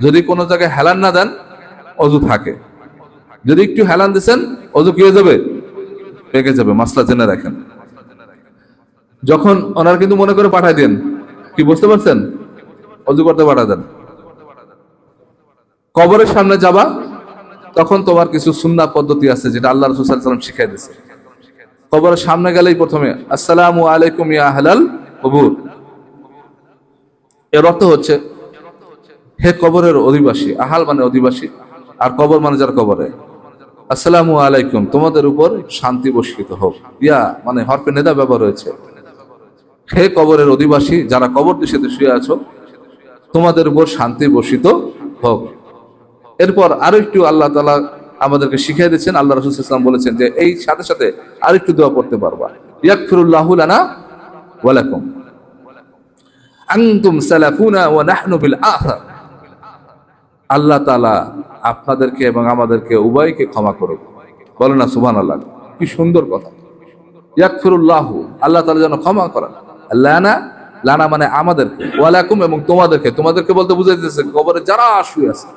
যদি কোনো জায়গায় হেলান না দেন অজু থাকে, যদি একটু হেলান দিচ্ছেন অজু কি হয়ে যাবে, পেকে যাবে। মাসলা জেনে রাখেন। যখন ওনার কিন্তু মনে করে পাঠাই দেন, কি বুঝতে পারছেন, অজু করতে পাঠাই দেন। কবরের সামনে যাবা, তখন তোমার কিছু সুন্নাহ পদ্ধতি আছে যেটা আল্লাহ রাসূল সাল্লাল্লাহু আলাইহি ওয়াসাল্লাম শিখিয়ে দিয়েছে। কবরের সামনে গেলেই প্রথমে আসসালামু আলাইকুম ইয়া আহলাল কবুর, এর অর্থ হচ্ছে হে কবরের অধিবাসী। আহাল মানে অধিবাসী, আর কবর মানে যার কবরে। আসসালামু আলাইকুম, তোমাদের উপর শান্তি বর্ষিত হোক। ইয়া মানে হরফে নেদা ব্যবহার হয়েছে। হে কবরের অধিবাসী, যারা কবর দিশাতে শুয়ে আছো, তোমাদের উপর শান্তি বর্ষিত হোক। এরপর আরো একটু আল্লাহ তাআলা আমাদেরকে শিখিয়ে দিয়েছেন, আল্লাহ রাসূল সাল্লাল্লাহু আলাইহি ওয়াসাল্লাম বলেছেন যে এই সাথে সাথে আরেকটু দোয়া পড়তে পারবা, ইয়াগফিরুল্লাহু লানা ওয়া লাকুম আনতুম সালাফুনা ওয়া নাহনু বিল আখির। আল্লাহ তাআলা আপনাদেরকে এবং আমাদেরকে উভয়কে ক্ষমা করুন। বলেন না সুবহানাল্লাহ, কি সুন্দর কথা। ইয়াগফিরুল্লাহু, আল্লাহ তাআলা যেন ক্ষমা করেন। লানা, লানা মানে আমাদেরকে, ওয়া লাকুম এবং তোমাদেরকে। তোমাদেরকে বলতে বুঝাইতেছে কবরে যারা শুয়ে আছে,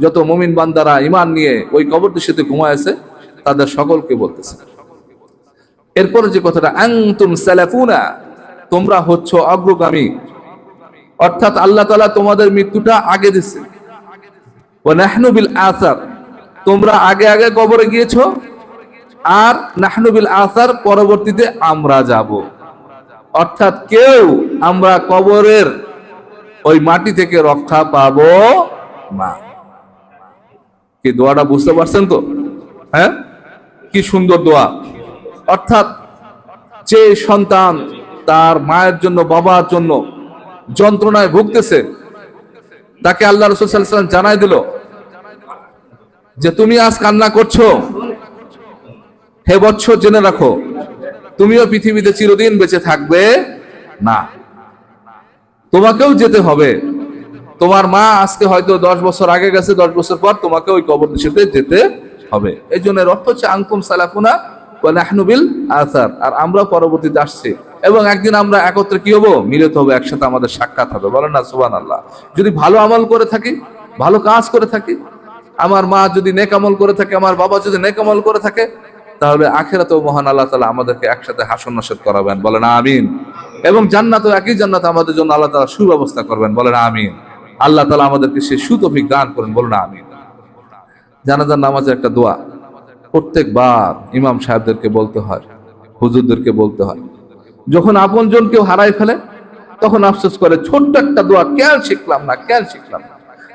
যত মুমিন বান্দারা ঈমান নিয়ে ওই কবর দিশাতে ঘুমায় আছে, তাদের সকলকে বলতেছে। এরপরে যে কথাটা, আনতুম সালাফুনা, তোমরা হচ্ছ অগ্রগামী, অর্থাৎ আল্লাহ তাআলা তোমাদের মৃত্যুটা আগে দিচ্ছে। ওয়া নাহনু বিল আসার, তোমরা আগে আগে কবরে গিয়েছো, আর নাহনু বিল আসার পরবর্তীতে আমরা যাব। অর্থাৎ কেউ আমরা কবরের ওই মাটি থেকে রক্ষা পাবো না। কি দোয়াটা বুঝতে পারছেন তো? হ্যাঁ, কি সুন্দর দোয়া। অর্থাৎ যে সন্তান তার মায়ের জন্য বাবার জন্য যন্ত্রণায় ভুগতেছে, তাকে আল্লাহ রাসূল সাল্লাল্লাহু আলাইহি ওয়াসাল্লাম জানাই দিল যে তুমি আজ কান্না করছো, হে বৎস জেনে রাখো তুমিও পৃথিবীতে চিরদিন বেঁচে থাকবে না, তোমাকেও যেতে হবে। তোমার মা আজকে হয়তো 10 বছর আগে গেছে, 10 বছর পর তোমাকে ওই কবর দিশাতে যেতে হবে। এই জন্য অর্থ হচ্ছে আনতুম সালাফুনা ওয়া নাহনু বিল আসার, আর আমরা পরবর্তীতে আসছি এবং একদিন আমরা একত্রে কি হবো, মিলিত হবে, একসাথে আমাদের সাক্ষাৎ হবে। বলেন না সুবহানাল্লাহ। যদি ভালো আমল করে থাকি, ভালো কাজ করে থাকি, আমার মা যদি নেক আমল করে থাকে, আমার বাবা যদি নেক আমল করে থাকে, তাহলে আখিরাতেও মহান আল্লাহ তাআলা আমাদেরকে একসাথে হাসর নাসর করাবেন। বলেন আমিন। এবং জান্নাতও একই জান্নাত আমাদের জন্য আল্লাহ তাআলা সুব্যবস্থা করবেন। বলেন আমিন। আল্লাহ তাআলা আমাদেরকে সেই সুতৌফিক দান করেন। বলুন আমিন। জানাজার নামাজের একটা দোয়া প্রত্যেকবার ইমাম সাহেবদেরকে বলতে হয়, হুজুরদেরকে বলতে হয়। যখন আপনজন কেউ হারাই ফেলে তখন আফসোস করে, ছোট্ট একটা দোয়া কেন শিখলাম না, কেন শিখলাম না।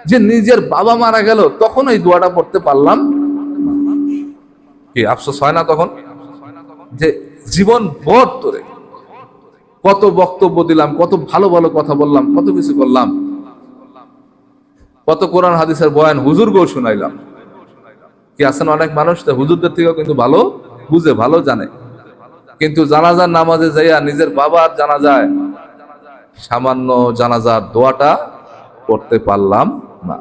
যে নিজের বাবা মারা গেল তখন এই দোয়াটা পড়তে পারলাম, কি আফসোস হয় না তখন? যে জীবন ভর ধরে কত বক্তব্য দিলাম, কত ভালো ভালো কথা বললাম, কত কিছু করলাম, কত কোরআন হাদিসের বয়ান হুজুরকেও শুনাইলাম। কি আছেন অনেক মানুষ হুজুরদের থেকেও কিন্তু ভালো বুঝে, ভালো জানে, কিন্তু জানাজার নামাজে যাইয়া নিজের বাবার জানাজায় সামান্য জানাজার দোয়াটা পড়তে পারলাম না।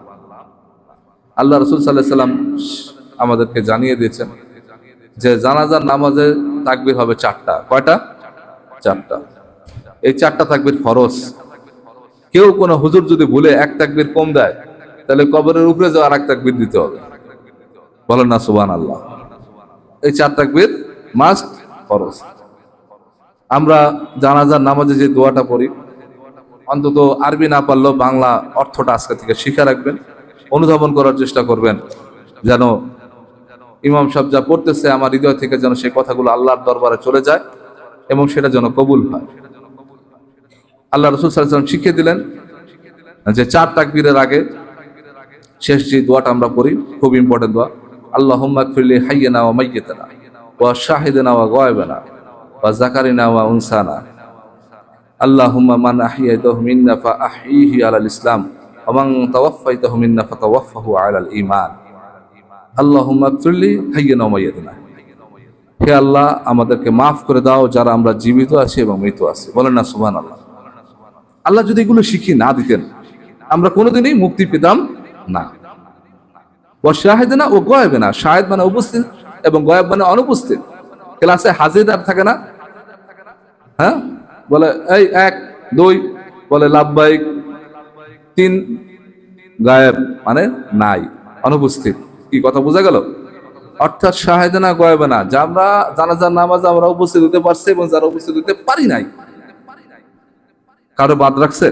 আল্লাহ রাসূল সাল্লাল্লাহু আলাইহি ওয়াসাল্লাম আমাদেরকে জানিয়ে দিয়েছেন যে জানাজার নামাজে তাকবীর হবে চারটা। কয়টা? চারটা। এই চারটা তাকবীর ফরজ। কেউ কোনো হুজুর যদি ভুলে এক তাকবীর কম দেয়, তাহলে কবরের উপরে যাওয়া আর এক তাকবীর দিতে হবে। বলেন না সুবহানাল্লাহ। এই চার তাকবীর মাস্ট, ফরজ। আমরা জানাজার নামাজে যে দোয়াটা পড়ি, অন্তত আরবি না পারলেও বাংলা অর্থটা আজকে থেকে শিখে রাখবেন, অনুধাবন করার চেষ্টা করবেন, যেন ইমাম সাহেব যা পড়তেছে আমার হৃদয় থেকে যেন সেই কথাগুলো আল্লাহর দরবারে চলে যায় এবং সেটা যেন কবুল হয়। আল্লাহ রাসূল সাল্লাল্লাহু আলাইহি ওয়াসাল্লাম শিখিয়ে দিলেন যে চার তাকবীরের আগে শেষ যে দোয়াটা আমরা পড়ি, খুব ইম্পর্টেন্ট দোয়া, আল্লাহুম্মা গফিরলি হাইয়িনা ওয়া মাইয়িতানা ওয়া শাহিদানা ওয়া গায়বানা ওয়া যাকারিনা ওয়া উনসানা আল্লাহুম্মা মান আহইয়াতাহু মিন্না ফাআহইহি আলাল ইসলাম ওয়া মান তাওয়াফফাইতাহু মিন্না ফাতাওয়াফফাহু আলাল ঈমান আল্লাহুম্মা গফিরলি হাইয়িনা ওয়া মাইয়িতানা। হে আল্লাহ, আমাদেরকে মাফ করে দাও যারা আমরা জীবিত আছি এবং মৃত আছি। বলেন না সুবহানাল্লাহ। আল্লাহ যদি এগুলো শিখিয়ে না দিতেন, আমরা কোনোদিনই মুক্তি পেতাম না। ও শাহিদানা ও গায়বানা, শাহিদ মানে উপস্থিত এবং গায়ব মানে অনুপস্থিত। ক্লাসে হাজির আর থাকে না, হ্যাঁ, বলে এই 1 2 বলে লাব্বাইক, 3 গায়েব মানে নাই, অনুপস্থিত। কি কথা বোঝা গেল? অর্থাৎ শাহিদানা গায়বানা, যা আমরা জানাজার নামাজে আমরা উপস্থিত হতে পারছি এবং যারা উপস্থিত হতে পারি নাই, কারো বাদ রাখছে?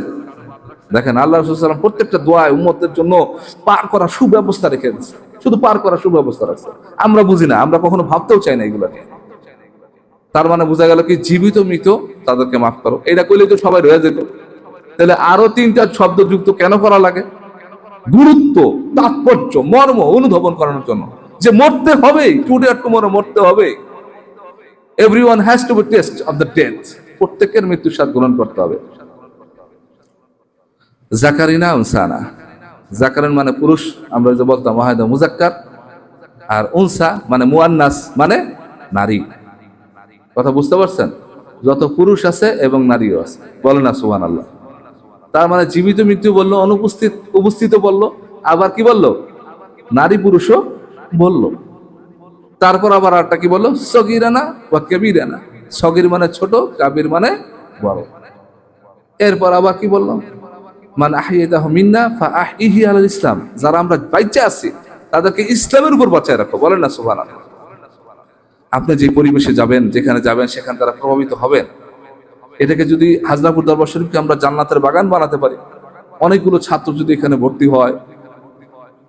দেখেন আল্লাহ রাসূল সাল্লাল্লাহু আলাইহি ওয়াসাল্লাম প্রত্যেকটা দোয়ায় উম্মতের জন্য পার করার সুব্যবস্থা রেখে দিয়েছে, শুধু পার করার সুব্যবস্থা রাখছে। আমরা বুঝি না, আমরা কখনো ভাবতেও চাই না এগুলো নিয়ে। তার মানে বোঝা গেল কি, জীবিত মৃত তাদেরকে মাফ করো, এটা করলেই তো সবাই রয়ে যেত। তাহলে আরো 3টা শব্দ যুক্ত কেন করা লাগে? গুরুত্ব, তাৎপর্য, মর্ম অনুধাবন করানোর জন্য, যে মরতে হবেই, টুডে আর টুমরো মরতে হবে। Everyone has to be taste of the death, প্রত্যেকের মৃত্যুর স্বাদ গ্রহণ করতে হবে। জাকারিনা উনসানা, জাকারিন মানে পুরুষ, আমরা যে বলতাম ওয়াহিদা মুজাক্কার, আর উনসা মানে মুয়ান্নাস মানে নারী। কথা বুঝতে পারছেন? যত পুরুষ আছে এবং নারীও আছে। বলে না সুবহানাল্লাহ। তার মানে জীবিত মৃত্যু বললো, অনুপস্থিত উপস্থিত বললো, আবার কি বললো? নারী পুরুষও বললো। তারপর আবার আরটা কি বললো? সগীরানা ওয়া কাবীরানা, সগীর মানে ছোট, কাবীর মানে বড়। এরপর আবার কি বললো? মান আহইয়াতাহু মিন্না ফাআহইহি আলাল ইসলাম, যারা আমরা বাইচে আছি তাদেরকে ইসলামের উপর বাঁচায় রাখো। বলেন না সুবহানাল্লাহ। আপনি যে পরিবেশে যাবেন, যেখানে যাবেন, সেখানে তারা প্রভাবিত হবেন। এটাকে যদি হাজরাপুর দরবার শরীফকে আমরা জান্নাতের বাগান বানাতে পারি, অনেকগুলো ছাত্র যদি এখানে ভর্তি হয়,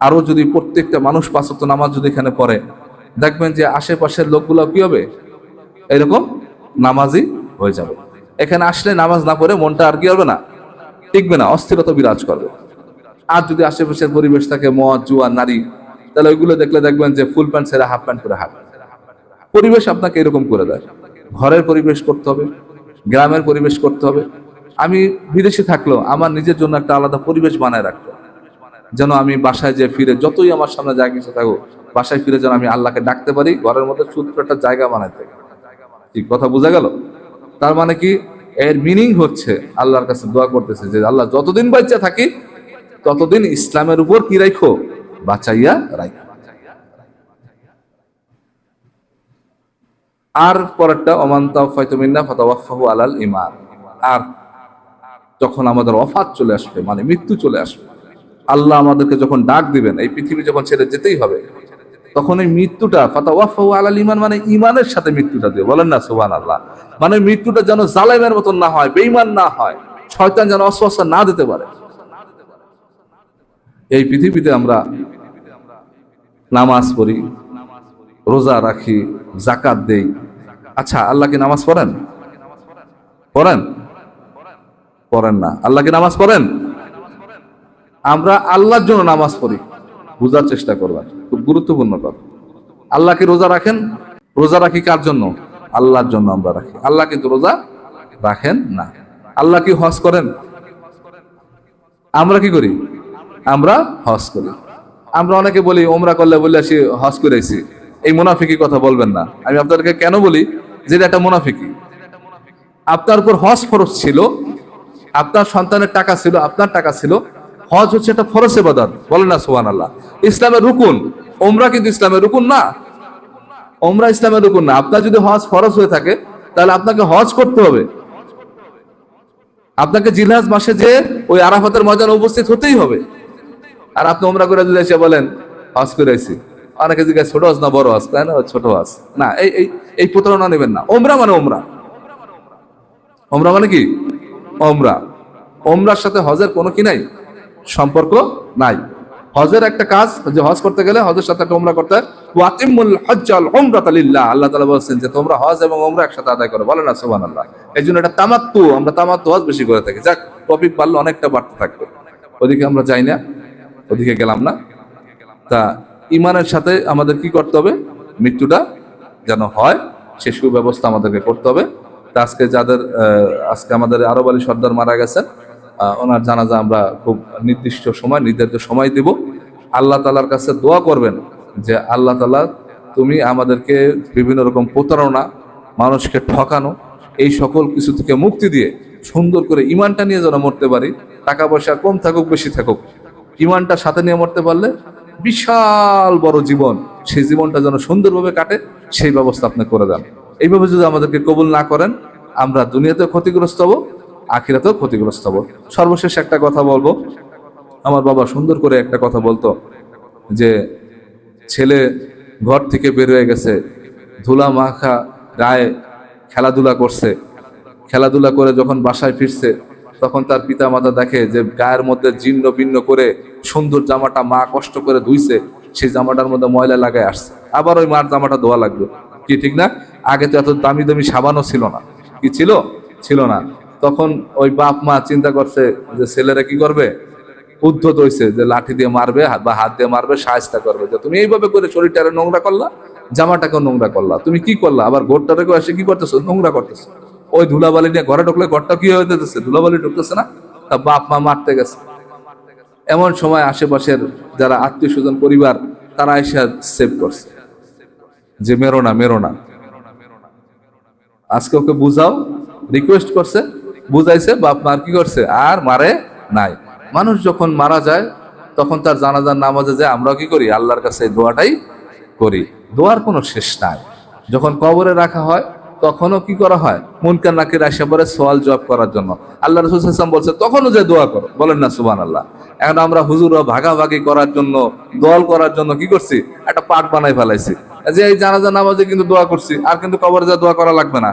আরো যদি প্রত্যেকটা মানুষ 5 ওয়াক্ত নামাজ যদি এখানে পড়ে, দেখবেন যে আশেপাশের লোকগুলো কি হবে? এরকম নামাজি হয়ে যাবে। এখানে আসলে নামাজ না পড়ে মনটা আর কি হবে না, টিকবে না, অস্থিরতা বিরাজ করবে। আর যদি আশেপাশের পরিবেশ থাকে মদ, জুয়া, নারী, তাহলে ওইগুলো দেখলে দেখবেন যে ফুল প্যান্ট ছেড়ে হাফ প্যান্ট করে হাঁটে। পরিবেশ আপনাকে এরকম করে দেয়। ঘরের পরিবেশ করতে হবে, গ্রামের পরিবেশ করতে হবে। আমি বিদেশে থাকলেও আমার নিজের জন্য একটা আলাদা পরিবেশ বানায় রাখতে, যেন আমি বাসায় যে ফিরে, যতই আমার সামনে যা কিছু থাকুক, বাসায় ফিরে যেন আমি আল্লাহকে ডাকতে পারি, ঘরের মধ্যে ছোট্ট একটা জায়গা বানাইতে। ঠিক কথা বোঝা গেল? তার মানে কি, এর মিনিং হচ্ছে আল্লাহর কাছে দোয়া করতেছে যে আল্লাহ যতদিন বাঁচা থাকি ততদিন ইসলামের উপর কি রাখো? বাঁচাইয়া রাখো। আর পরেরটা ওমান তাওফাইতু মিন্না ফাতাওয়াফাহু আলাল ঈমান। আর যখন আমাদের ওফাত চলে আসবে, মানে মৃত্যু চলে আসবে, আল্লাহ আমাদেরকে যখন ডাক দিবেন, এই পৃথিবী যখন ছেড়ে যেতেই হবে, তখন এই মৃত্যুটা ফাতাওয়াফাহু আলাল ঈমান মানে ঈমানের সাথে মৃত্যুটা দিবে। বলেন না সুবহানাল্লাহ। মানে মৃত্যুটা যেন জালেমের মতন না হয়, বেঈমান না হয়, শয়তান যেন ওয়াসওয়াসা না দিতে পারে। এই পৃথিবীতে আমরা নামাজ পড়ি, রোজা রাখি, যাকাত দেই। আচ্ছা, আল্লাহ কি নামাজ পড়েন? পড়েন? পড়েন না। আল্লাহ কি নামাজ পড়েন? আমরা আল্লাহর জন্য নামাজ পড়ি, বুঝার চেষ্টা করবেন, খুব গুরুত্বপূর্ণ কথা। আল্লাহ কি রোজা রাখেন? রোজা রাখি কার জন্য? আল্লাহর জন্য আমরা রাখি। আল্লাহ কিন্তু রোজা রাখেন না। আল্লাহ কি হজ করেন? আমরা কি করি? আমরা হজ করি। আমরা অনেকে বলি ওমরা করলে বলে আসি হজ করেছি। এই মুনাফিকি কথা বলবেন না। আমি আপনাদেরকে কেন বলি যে এটা মুনাফিকি। আপনার উপর হজ ফরজ ছিল, আপনার সন্তানের টাকা ছিল, আপনার টাকা ছিল। হজ হচ্ছে একটা ফরজ ইবাদত। বলেন না সুবহানাল্লাহ। ইসলামের রুকুন। ওমরা কিন্তু ইসলামের রুকুন না। ওমরা ইসলামের রুকুন না। আপনার যদি হজ ফরজ হয়ে থাকে তাহলে আপনাকে হজ করতে হবে, আপনাকে জিলহজ মাসে যে ওই আরাফাতের ময়দানে উপস্থিত হতেই হবে। আর আপনি ওমরা করে যদি এসে বলেন হজ করে আইছি, অনেকে জিজ্ঞাসা ছোট হজ না বড় হজ, তাই না? ছোট হজ না। এই প্রতারণা নেবেন না। ওমরা মানে ওমরা, ওমরা মানে কি? ওমরা। ওমরার সাথে হজের কোনো কি নাই, সম্পর্ক নাই। হজের একটা কাজ, যে হজ করতে গেলে হজের সাথে একটা ওমরা করতে হয়। ওয়াতিমুল হজ্জ ওয়াল উমরাতা লিল্লাহ, আল্লাহ তাআলা বলেছেন যে তোমরা হজ এবং ওমরা একসাথে আদায় করো। বলেন না সুবহানাল্লাহ। এইজন্য এটা তামাত্তু, আমরা তামাত্তু হজ বেশি করে থাকি। যাক, টপিক বাড়লে অনেকটা বাড়তে থাকবে, ওদিকে আমরা যাই না, ওদিকে গেলাম না। তা ইমানের সাথে আমাদের কি করতে হবে? মৃত্যুটা যেন হয় সে সুব্যবস্থা আমাদেরকে করতে হবে। তা আজকে আমাদের আরব আলী সর্দার মারা গেছেন, ওনার জানাজা আমরা খুব নির্দিষ্ট সময়, নির্ধারিত সময় দিব। আল্লাহ তাআলার কাছে দোয়া করবেন যে আল্লাহ তাআলা তুমি আমাদেরকে বিভিন্ন রকম প্রতারণা, মানুষকে ঠকানো, এই সকল কিছু থেকে মুক্তি দিয়ে সুন্দর করে ইমানটা নিয়ে যেন মরতে পারি। টাকা পয়সা কম থাকুক বেশি থাকুক, ইমানটা সাথে নিয়ে মরতে পারলে বিশাল বড় জীবন, সেই জীবনটা যেন সুন্দরভাবে কাটে, সেই ব্যবস্থা আপনি করে দেন। এইভাবে যদি আমাদেরকে কবুল না করেন, আমরা দুনিয়াতেও ক্ষতিগ্রস্ত হব, আখিরাতেও ক্ষতিগ্রস্ত হব। সর্বশেষ একটা কথা বলবো। আমার বাবা সুন্দর করে একটা কথা বলতো যে ছেলে ঘর থেকে বের হয়ে গেছে, ধুলা মাখা গায়ে খেলাধুলা করছে, খেলাধুলা করে যখন বাসায় ফিরছে তখন তার পিতা মাতা দেখে যে গায়ের মধ্যে জীর্ণ বিন্ন করে সুন্দর জামাটা মা কষ্ট করে ধুইছে, সেই জামাটার মধ্যে ময়লা লাগায় আসছে। আবার ওই মার জামাটা ধোয়া লাগবে, কি ঠিক না? আগে তো এত দামি দামি সাবানও ছিল না, কি ছিল? ছিল না। তখন ওই বাপ মা চিন্তা করছে যে ছেলেরা কি করবে, উদ্ধত হয়েছে যে লাঠি দিয়ে মারবে বা হাত দিয়ে মারবে, শায়েস্তা করবে যে তুমি এইভাবে করে শরীরটারে নোংরা করলা, জামাটাকেও নোংরা করলা, তুমি কি করলা? আবার ঘরটারেও এসে কি করতেছো? নোংরা করতেছো। ওই ধুলাবালি নিয়ে ঘরে ঢুকলে ঘরটা কি হয়ে যেতেছে? ধুলাবালি ঢুকতেছে না? তা বাপ মা মারতে গেছে। এমন সময় আশেপাশের যারা আত্মীয় স্বজন পরিবার তারা এসে সেভ করছে যে মেরো না, মেরো না, আজকে ওকে বুঝাও, রিকোয়েস্ট করছে, বুঝাইছে, বাপ মার কি করছে? আর মারে নাই। মানুষ যখন মারা যায় তখন তার জানাজার নামাজে যায় আমরাও কি করি? আল্লাহর কাছে দোয়াটাই করি। দোয়ার কোনো শেষ নাই। যখন কবরে রাখা হয় তখনও কি করা হয়? মুনকার নাকির আসা পরে সওয়াল জবাব করার জন্য আল্লাহ রাসূল সাল্লাল্লাহু আলাইহি ওয়াসাল্লাম বলছে তখনও যে দোয়া করো। বলেন না সুবহানাল্লাহ। এখন আমরা হুজুররা ভাগাভাগি করার জন্য, দল করার জন্য কি করছি? একটা পাঠ বানাই ফেলাইছি যে এই জানাজা নামাজে কিন্তু দোয়া করছি, আর কিন্তু কবরে যা দোয়া করা লাগবে না।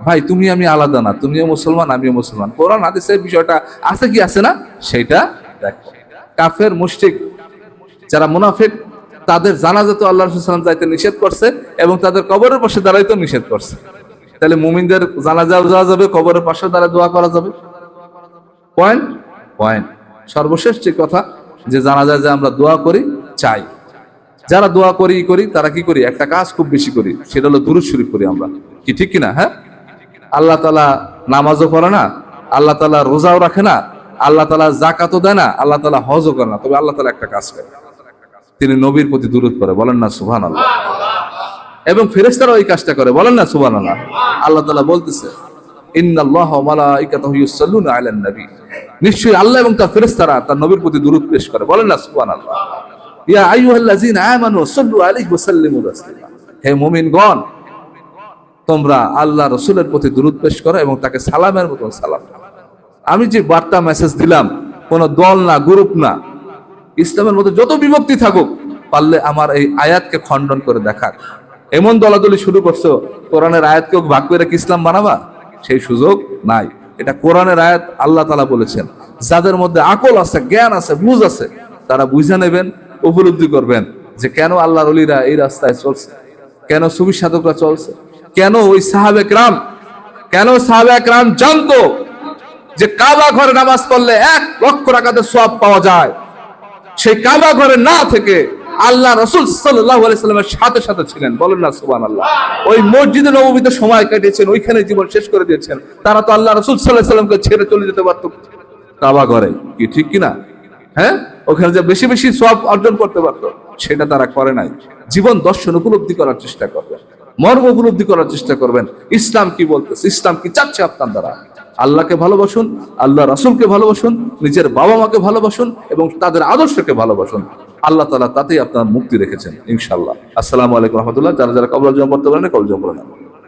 ভাই তুমি আমি আলাদা না, তুমিও মুসলমান আমিও মুসলমান। কোরআন হাদিসের বিষয়টা আছে কি আছে না সেইটা দেখো। কাফের মুশরিক যারা মুনাফিক তাদের জানাজা তো আল্লাহ রাসূল সাল্লাল্লাহু আলাইহি ওয়াসাল্লাম যাইতে নিষেধ করছে এবং তাদের কবরের পাশে দাঁড়াইতে নিষেধ করছে। তাহলে মুমিনদের জানাজাও যাওয়া যাবে, কবরের পাশে দাঁড়ায় দোয়া করা যাবে। পয়েন্ট। সর্বশেষ যে কথা, যে জানাজায় যে আমরা দোয়া করি চাই, যারা দোয়া করি তারা কি করি? একটা কাজ খুব বেশি করি, সেটা হলো দুরূদ শরীফ করি আমরা, কি ঠিক কিনা? হ্যাঁ, আল্লাহ তাআলা নামাজও করে না, আল্লাহ তাআলা রোজাও রাখে না, আল্লাহ তাআলা যাকাতও দেয় না, আল্লাহ তাআলা হজও করে না। তবে আল্লাহ তাআলা একটা কাজ করে, তিনি নবীর প্রতি দুরূদ পড়ে। বলেন না সুবহানাল্লাহ। এবং ফেরেশতারাও এই কাজটা করে। বলেন না সুবহানাল্লাহ। আল্লাহ তাআলা বলতেছে ইন্নাল্লাহা ওয়া মালাইকাতাহু ইউসাল্লুনা আলান নবী, নিশ্চয়ই আল্লাহ এবং তার ফেরেশতারা তার নবীর প্রতি দুরূদ পেশ করে। বলেন না সুবহানাল্লাহ। ইয়া আইয়ুহাল্লাযীনা আমানু সাল্লু আলাইহি ওয়া সাল্লিমু তাসলিমা, হে মুমিনগণ তোমরা আল্লাহ রাসূলের প্রতি দুরূদ পেশ করো এবং তাকে সালামের মতো সালাম। আমি যে বার্তা মেসেজ দিলাম, কোন দল না, গ্রুপ না, ইসলামের মধ্যে যত বিভক্তি থাকুক, পারলে আমার এই আয়াতকে খণ্ডন করে দেখার। এমন দলাদলি শুরু করছো, কোরআনের আয়াতকে ভাগ করে কি ইসলাম বানাবা? সেই সুযোগ নাই। এটা কোরআনের আয়াত, আল্লাহ তাআলা বলেছেন। যাদের মধ্যে আকল আছে, জ্ঞান আছে, বুঝ আছে, তারা বুঝে নেবেন, উপলব্ধি করবেন যে কেন আল্লাহর ওলিরা এই রাস্তায় চলছে, কেন সুফি সাধকরা চলছে, কেন ওই সাহাবে কেরাম জানতো যে কাবা ঘরে নামাজ পড়লে 1,00,000 রাকাতের সওয়াব পাওয়া যায়। সেই কাবা ঘরে না থেকে আল্লাহ রাসূল সাল্লাল্লাহু আলাইহি সাল্লামের সাথে সাথে ছিলেন। বলেন না সুবহানাল্লাহ। ওই মসজিদে নববীতে সময় কাটিয়েছেন, ওইখানে জীবন শেষ করে দিয়েছেন। তারা তো আল্লাহ রাসূল সাল্লাল্লাহু আলাইহি সাল্লামকে ছেড়ে চলে যেতে পারত কাবা ঘরে, কি ঠিক কিনা? হ্যাঁ, ওখানে যে বেশি বেশি সওয়াব অর্জন করতে পারত, সেটা তারা করে নাই। জীবন দর্শন উপলব্ধি করার চেষ্টা করবেন, মর্ম উপলব্ধি করার চেষ্টা করবেন। ইসলাম কি বলতেছে, ইসলাম কি চাচ্ছে আপনার দ্বারা। আল্লাহকে ভালোবাসুন, আল্লাহ রাসূলকে ভালোবাসুন, নিজের বাবা মাকে ভালোবাসুন এবং তাদের আদর্শকে ভালোবাসুন। আল্লাহ তাআলা তাতেই আপনার মুক্তি রেখেছেন ইনশাআল্লাহ। আসসালামু আলাইকুম রহমতুল্লাহ। যারা যারা কবর জমা করতে পারেন কবর জমা করেন।